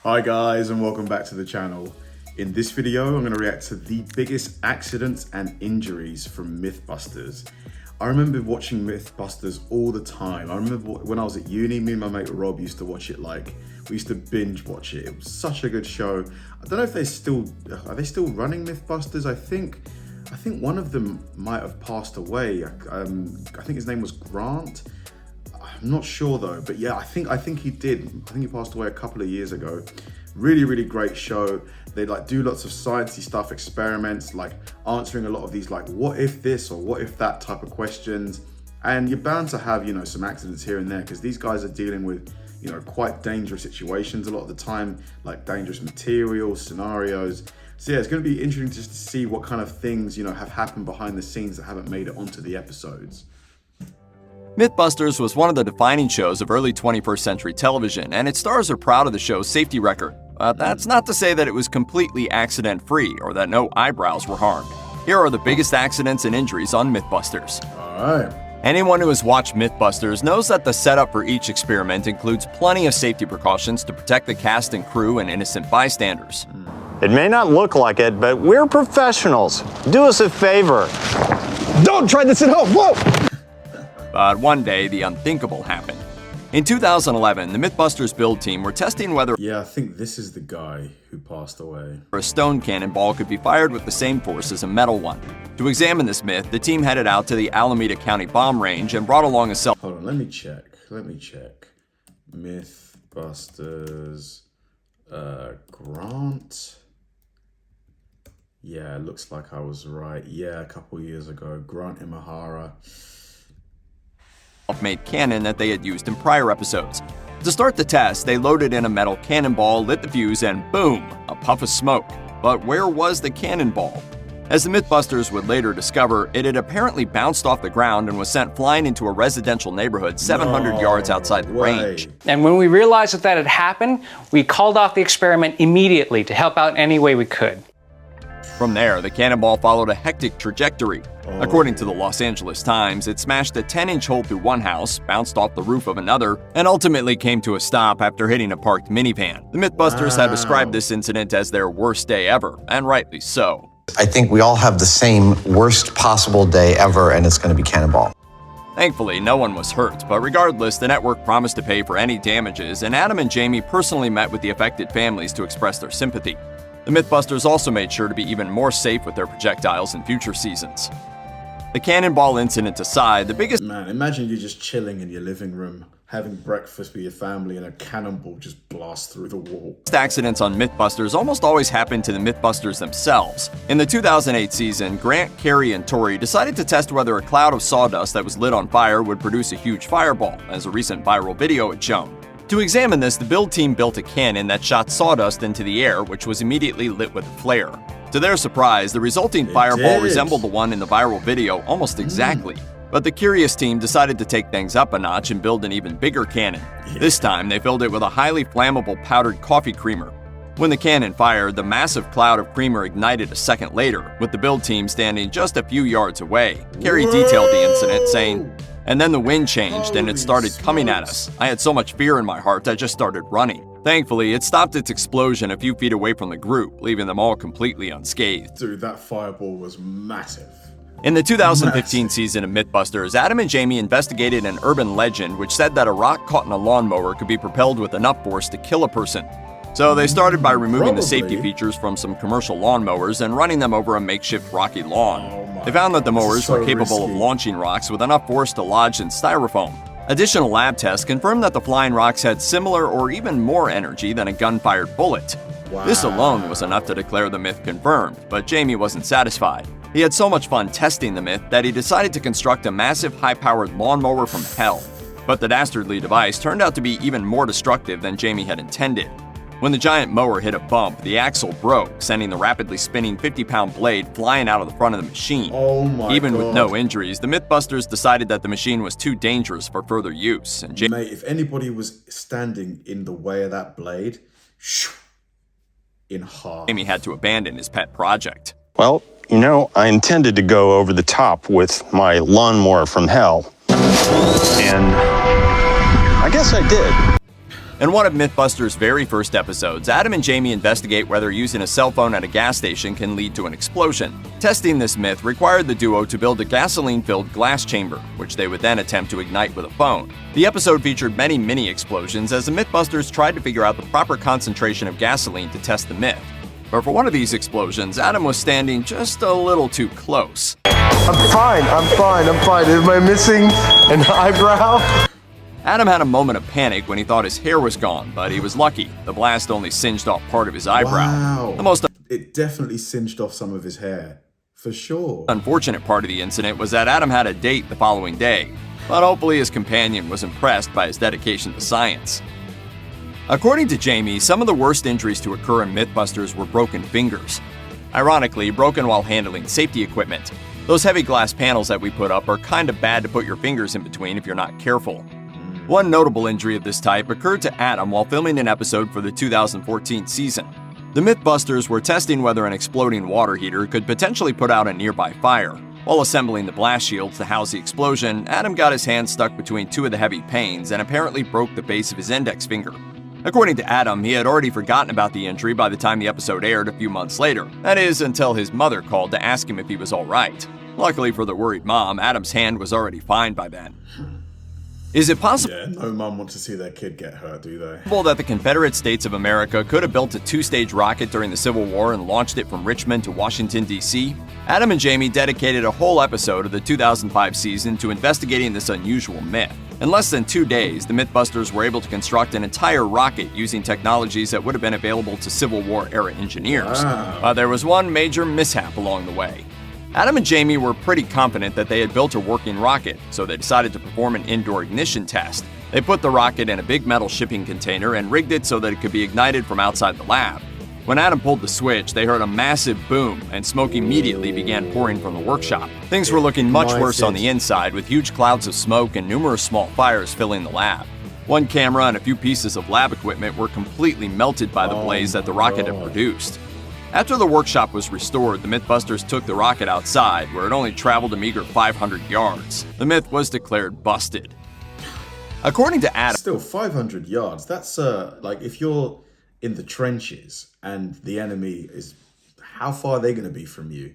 Hi guys, and welcome back to the channel. In this video, I'm going to react to the biggest accidents and injuries from MythBusters. I remember watching MythBusters all the time. I remember when I was at uni, me and my mate Rob used to watch it we used to binge watch it. It was such a good show. I don't know if are they still running MythBusters? I think one of them might have passed away. I think his name was Grant. I'm not sure though, but yeah, I think he did. I think he passed away a couple of years ago. Really, really great show. They do lots of sciencey stuff, experiments, answering a lot of these what if this or what if that type of questions. And you're bound to have, some accidents here and there because these guys are dealing with, quite dangerous situations a lot of the time, like dangerous materials, scenarios. So yeah, it's going to be interesting just to see what kind of things, have happened behind the scenes that haven't made it onto the episodes. MythBusters was one of the defining shows of early 21st century television, and its stars are proud of the show's safety record. But that's not to say that it was completely accident-free or that no eyebrows were harmed. Here are the biggest accidents and injuries on MythBusters. Alright. Anyone who has watched MythBusters knows that the setup for each experiment includes plenty of safety precautions to protect the cast and crew and innocent bystanders. It may not look like it, but we're professionals. Do us a favor. Don't try this at home. Whoa! But one day, the unthinkable happened. In 2011, the MythBusters build team were testing whether I think this is the guy who passed away. A stone cannonball could be fired with the same force as a metal one. To examine this myth, the team headed out to the Alameda County bomb range and brought along a cell. Hold on, let me check. MythBusters, Grant. Yeah, it looks like I was right. Yeah, a couple years ago, Grant Imahara. Made cannon that they had used in prior episodes. To start the test, they loaded in a metal cannonball, lit the fuse, and boom, a puff of smoke. But where was the cannonball? As the MythBusters would later discover, it had apparently bounced off the ground and was sent flying into a residential neighborhood 700 yards outside the range. And when we realized that had happened, we called off the experiment immediately to help out any way we could. From there, the cannonball followed a hectic trajectory. According to the Los Angeles Times, it smashed a 10-inch hole through one house, bounced off the roof of another, and ultimately came to a stop after hitting a parked minivan. The MythBusters have described this incident as their worst day ever, and rightly so. I think we all have the same worst possible day ever, and it's going to be Cannonball. Thankfully, no one was hurt, but regardless, the network promised to pay for any damages, and Adam and Jamie personally met with the affected families to express their sympathy. The MythBusters also made sure to be even more safe with their projectiles in future seasons. The cannonball incident aside, the biggest— Man, imagine you're just chilling in your living room, having breakfast with your family, and a cannonball just blasts through the wall. Accidents on MythBusters almost always happen to the MythBusters themselves. In the 2008 season, Grant, Carrie, and Tori decided to test whether a cloud of sawdust that was lit on fire would produce a huge fireball, as a recent viral video had shown. To examine this, the build team built a cannon that shot sawdust into the air, which was immediately lit with a flare. To their surprise, the resulting fireball resembled the one in the viral video almost exactly. But the curious team decided to take things up a notch and build an even bigger cannon. This time, they filled it with a highly flammable powdered coffee creamer. When the cannon fired, the massive cloud of creamer ignited a second later, with the build team standing just a few yards away. Carrie detailed the incident, saying, "And then the wind changed and it started coming at us. I had so much fear in my heart, I just started running. Thankfully, it stopped its explosion a few feet away from the group, leaving them all completely unscathed." Dude, that fireball was massive. In the 2015 season of MythBusters, Adam and Jamie investigated an urban legend which said that a rock caught in a lawnmower could be propelled with enough force to kill a person. So they started by removing the safety features from some commercial lawnmowers and running them over a makeshift rocky lawn. They found that the mowers were capable of launching rocks with enough force to lodge in styrofoam. Additional lab tests confirmed that the flying rocks had similar or even more energy than a gun-fired bullet. This alone was enough to declare the myth confirmed, but Jamie wasn't satisfied. He had so much fun testing the myth that he decided to construct a massive high-powered lawnmower from hell. But the dastardly device turned out to be even more destructive than Jamie had intended. When the giant mower hit a bump, the axle broke, sending the rapidly spinning 50-pound blade flying out of the front of the machine. Even with no injuries, the MythBusters decided that the machine was too dangerous for further use. And Mate, if anybody was standing in the way of that blade, in half. Jamie had to abandon his pet project. Well, I intended to go over the top with my lawnmower from hell. And I guess I did. In one of MythBusters' very first episodes, Adam and Jamie investigate whether using a cell phone at a gas station can lead to an explosion. Testing this myth required the duo to build a gasoline-filled glass chamber, which they would then attempt to ignite with a phone. The episode featured many mini-explosions as the MythBusters tried to figure out the proper concentration of gasoline to test the myth. But for one of these explosions, Adam was standing just a little too close. I'm fine. Am I missing an eyebrow? Adam had a moment of panic when he thought his hair was gone, but he was lucky. The blast only singed off part of his eyebrow. Wow. It definitely singed off some of his hair, for sure. Unfortunate part of the incident was that Adam had a date the following day, but hopefully his companion was impressed by his dedication to science. According to Jamie, some of the worst injuries to occur in MythBusters were broken fingers. Ironically, broken while handling safety equipment. Those heavy glass panels that we put up are kinda bad to put your fingers in between if you're not careful. One notable injury of this type occurred to Adam while filming an episode for the 2014 season. The MythBusters were testing whether an exploding water heater could potentially put out a nearby fire. While assembling the blast shields to house the explosion, Adam got his hand stuck between two of the heavy panes and apparently broke the base of his index finger. According to Adam, he had already forgotten about the injury by the time the episode aired a few months later. That is, until his mother called to ask him if he was alright. Luckily for the worried mom, Adam's hand was already fine by then. Is it possible no mom wants to see their kid get hurt, do they? That the Confederate States of America could have built a two-stage rocket during the Civil War and launched it from Richmond to Washington, D.C.? Adam and Jamie dedicated a whole episode of the 2005 season to investigating this unusual myth. In less than 2 days, the MythBusters were able to construct an entire rocket using technologies that would have been available to Civil War-era engineers. Wow. There was one major mishap along the way. Adam and Jamie were pretty confident that they had built a working rocket, so they decided to perform an indoor ignition test. They put the rocket in a big metal shipping container and rigged it so that it could be ignited from outside the lab. When Adam pulled the switch, they heard a massive boom, and smoke immediately began pouring from the workshop. Things were looking much worse on the inside, with huge clouds of smoke and numerous small fires filling the lab. One camera and a few pieces of lab equipment were completely melted by the blaze that the rocket had produced. After the workshop was restored, the MythBusters took the rocket outside, where it only traveled a meager 500 yards. The myth was declared busted. According to Adam, Still, 500 yards, that's like if you're in the trenches and the enemy is, how far are they going to be from you?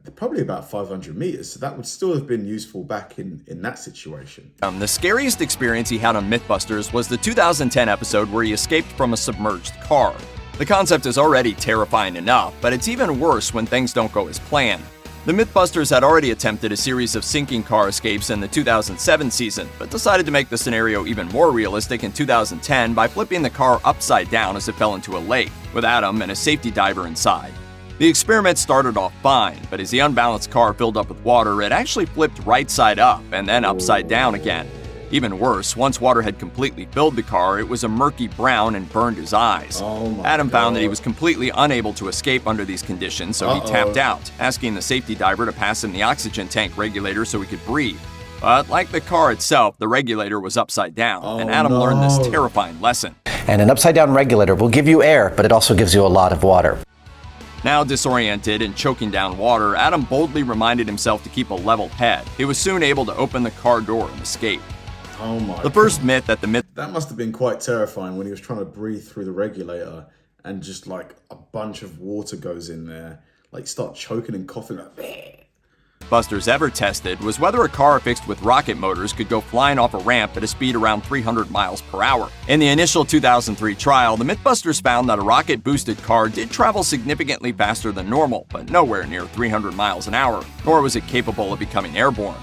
They're probably about 500 meters, so that would still have been useful back in that situation. The scariest experience he had on MythBusters was the 2010 episode where he escaped from a submerged car. The concept is already terrifying enough, but it's even worse when things don't go as planned. The MythBusters had already attempted a series of sinking car escapes in the 2007 season, but decided to make the scenario even more realistic in 2010 by flipping the car upside down as it fell into a lake, with Adam and a safety diver inside. The experiment started off fine, but as the unbalanced car filled up with water, it actually flipped right side up and then upside down again. Even worse, once water had completely filled the car, it was a murky brown and burned his eyes. Adam found that he was completely unable to escape under these conditions, so he tapped out, asking the safety diver to pass him the oxygen tank regulator so he could breathe. But like the car itself, the regulator was upside down, and Adam learned this terrifying lesson. And an upside-down regulator will give you air, but it also gives you a lot of water. Now disoriented and choking down water, Adam boldly reminded himself to keep a level head. He was soon able to open the car door and escape. Oh my The first myth that the myth That must have been quite terrifying when he was trying to breathe through the regulator and just like a bunch of water goes in there. Like start choking and coughing like Busters ever tested was whether a car fixed with rocket motors could go flying off a ramp at a speed around 300 miles per hour. In the initial 2003 trial, the MythBusters found that a rocket-boosted car did travel significantly faster than normal, but nowhere near 300 miles an hour, nor was it capable of becoming airborne.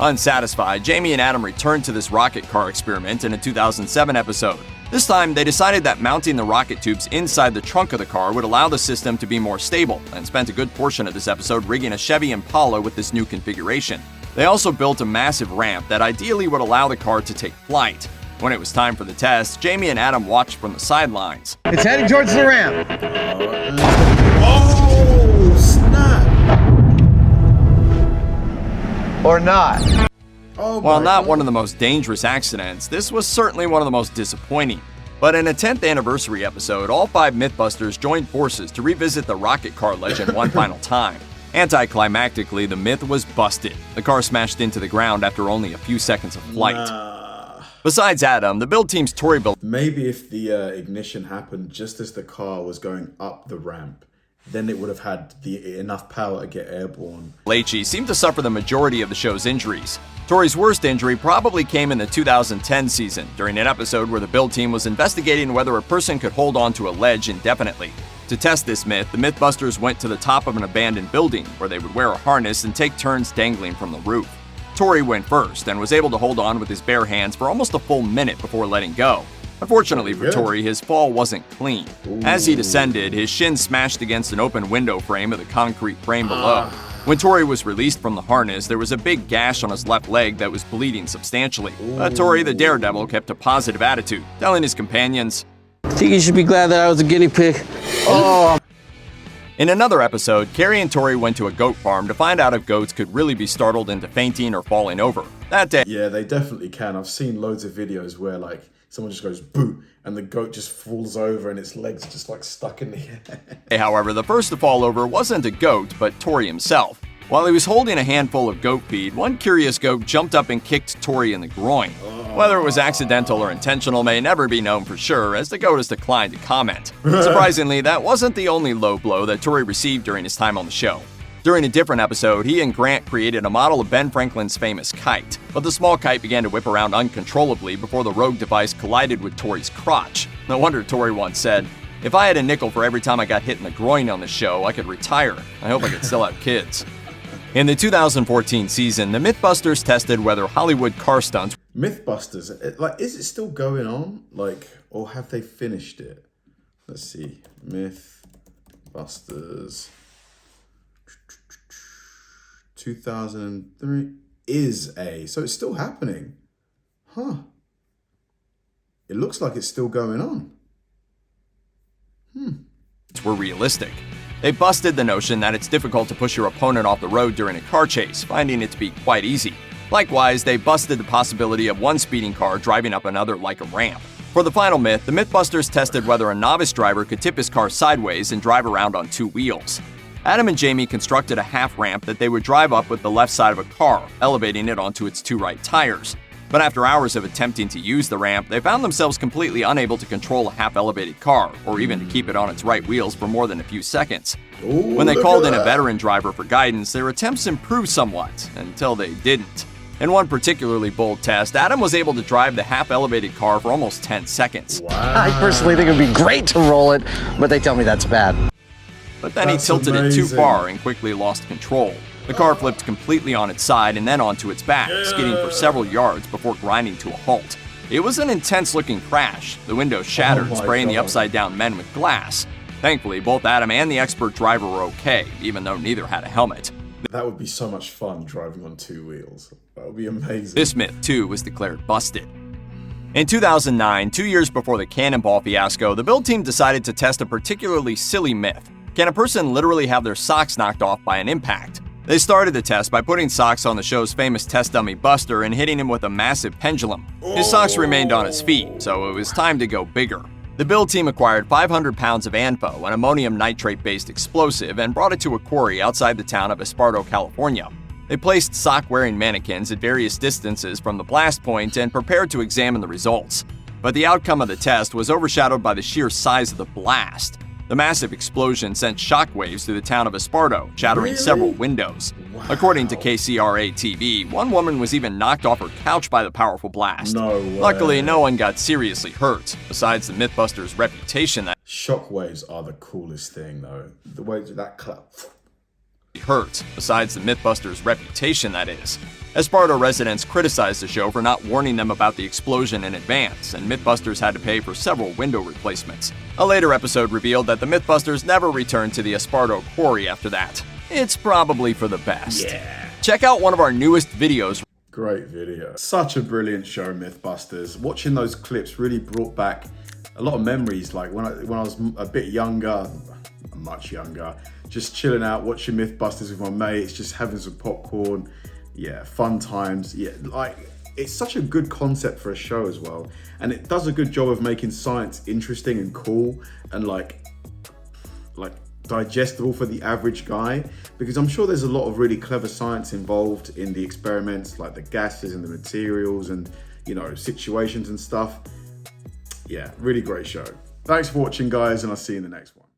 Unsatisfied, Jamie and Adam returned to this rocket car experiment in a 2007 episode. This time, they decided that mounting the rocket tubes inside the trunk of the car would allow the system to be more stable, and spent a good portion of this episode rigging a Chevy Impala with this new configuration. They also built a massive ramp that ideally would allow the car to take flight. When it was time for the test, Jamie and Adam watched from the sidelines. It's heading towards the ramp. oh snap! Or not. While not one of the most dangerous accidents, this was certainly one of the most disappointing. But in a 10th anniversary episode, all 5 MythBusters joined forces to revisit the rocket car legend one final time. Anticlimactically, the myth was busted. The car smashed into the ground after only a few seconds of flight. Besides Adam, the build team's Tori Maybe if the ignition happened just as the car was going up the ramp, then it would have had enough power to get airborne. Belleci seemed to suffer the majority of the show's injuries. Tori's worst injury probably came in the 2010 season, during an episode where the build team was investigating whether a person could hold on to a ledge indefinitely. To test this myth, the MythBusters went to the top of an abandoned building, where they would wear a harness and take turns dangling from the roof. Tori went first and was able to hold on with his bare hands for almost a full minute before letting go. Unfortunately for Tori, his fall wasn't clean. As he descended, his shin smashed against an open window frame of the concrete frame below. When Tori was released from the harness, there was a big gash on his left leg that was bleeding substantially. But Tori, the daredevil, kept a positive attitude, telling his companions, "I think you should be glad that I was a guinea pig." Oh. In another episode, Carrie and Tori went to a goat farm to find out if goats could really be startled into fainting or falling over. That day, yeah, they definitely can. I've seen loads of videos where like someone just goes boo and the goat just falls over and its legs are just like stuck in the air. However, the first to fall over wasn't a goat, but Tori himself. While he was holding a handful of goat feed, one curious goat jumped up and kicked Tori in the groin. Whether it was accidental or intentional may never be known for sure, as the goat has declined to comment. Surprisingly, that wasn't the only low blow that Tori received during his time on the show. During a different episode, he and Grant created a model of Ben Franklin's famous kite, but the small kite began to whip around uncontrollably before the rogue device collided with Tori's crotch. No wonder Tori once said, "If I had a nickel for every time I got hit in the groin on the show, I could retire. I hope I could still have kids." In the 2014 season, the MythBusters tested whether Hollywood car stunts... MythBusters, is it still going on? Or have they finished it? Let's see. MythBusters 2003 so it's still happening. Huh. It looks like it's still going on. were realistic. They busted the notion that it's difficult to push your opponent off the road during a car chase, finding it to be quite easy. Likewise, they busted the possibility of one speeding car driving up another like a ramp. For the final myth, the MythBusters tested whether a novice driver could tip his car sideways and drive around on two wheels. Adam and Jamie constructed a half ramp that they would drive up with the left side of a car, elevating it onto its two right tires. But after hours of attempting to use the ramp, they found themselves completely unable to control a half-elevated car, or even to keep it on its right wheels for more than a few seconds. When they called in a veteran driver for guidance, their attempts improved somewhat, until they didn't. In one particularly bold test, Adam was able to drive the half-elevated car for almost 10 seconds. Wow. I personally think it would be great to roll it, but they tell me that's bad. But then he tilted it too far and quickly lost control. The car flipped completely on its side and then onto its back, skidding for several yards before grinding to a halt. It was an intense-looking crash. The windows shattered, spraying the upside-down men with glass. Thankfully, both Adam and the expert driver were okay, even though neither had a helmet. That would be so much fun, driving on two wheels. That would be amazing. This myth, too, was declared busted. In 2009, 2 years before the Cannonball fiasco, the build team decided to test a particularly silly myth. Can a person literally have their socks knocked off by an impact? They started the test by putting socks on the show's famous test dummy Buster and hitting him with a massive pendulum. His socks remained on his feet, so it was time to go bigger. The build team acquired 500 pounds of ANFO, an ammonium nitrate-based explosive, and brought it to a quarry outside the town of Esparto, California. They placed sock-wearing mannequins at various distances from the blast point and prepared to examine the results. But the outcome of the test was overshadowed by the sheer size of the blast. The massive explosion sent shockwaves through the town of Esparto, shattering several windows. Wow. According to KCRA-TV, one woman was even knocked off her couch by the powerful blast. No way. Luckily, no one got seriously hurt, besides the MythBusters' reputation that shockwaves are the coolest thing, though. The way that clap. Hurt, besides the MythBusters' reputation, that is. Esparto residents criticized the show for not warning them about the explosion in advance, and MythBusters had to pay for several window replacements. A later episode revealed that the MythBusters never returned to the Esparto quarry after that. It's probably for the best. Yeah. Check out one of our newest videos. Great video. Such a brilliant show, MythBusters. Watching those clips really brought back a lot of memories, like when I was a bit younger, much younger, just chilling out, watching MythBusters with my mates, just having some popcorn. Yeah, fun times. Yeah, like, it's such a good concept for a show as well. And it does a good job of making science interesting and cool and like digestible for the average guy, because I'm sure there's a lot of really clever science involved in the experiments, like the gases and the materials and, you know, situations and stuff. Yeah, really great show. Thanks for watching, guys, and I'll see you in the next one.